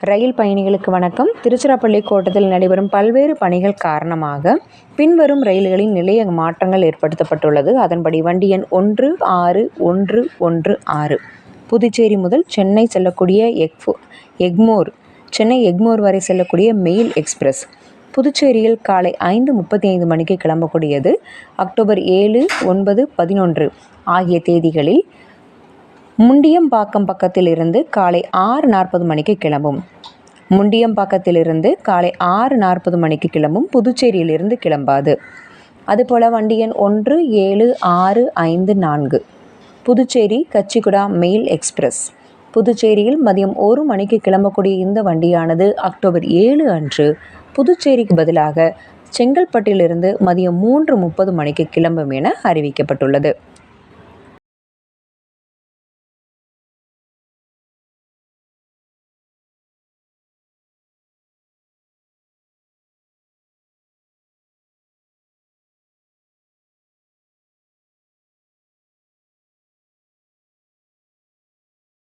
ரயில் பயணிகளுக்கு வணக்கம். திருச்சிராப்பள்ளி கோட்டத்தில் நடைபெறும் பல்வேறு பணிகள் காரணமாக பின்வரும் ரயில்களின் நிலைய மாற்றங்கள் ஏற்படுத்தப்பட்டுள்ளது. அதன்படி வண்டி எண் 16116 புதுச்சேரி முதல் சென்னை செல்லக்கூடிய சென்னை எக்மோர் வரை செல்லக்கூடிய மெயில் எக்ஸ்பிரஸ் புதுச்சேரியில் காலை 5:35 மணிக்கு கிளம்பக்கூடியது. அக்டோபர் 7, 9, 11 ஆகிய தேதிகளில் முண்டியம்பாக்கம் பக்கத்திலிருந்து காலை 6:40 மணிக்கு கிளம்பும். முண்டியம்பாக்கத்திலிருந்து காலை 6:40 மணிக்கு கிளம்பும். புதுச்சேரியிலிருந்து கிளம்பாது. அதுபோல் வண்டி எண் 17654 புதுச்சேரி கச்சிகுடா மெயில் எக்ஸ்பிரஸ் புதுச்சேரியில் மதியம் 1 மணிக்கு கிளம்பக்கூடிய இந்த வண்டியானது அக்டோபர் 7 அன்று புதுச்சேரிக்கு பதிலாக செங்கல்பட்டிலிருந்து மதியம் 3:30 மணிக்கு கிளம்பும் என அறிவிக்கப்பட்டுள்ளது.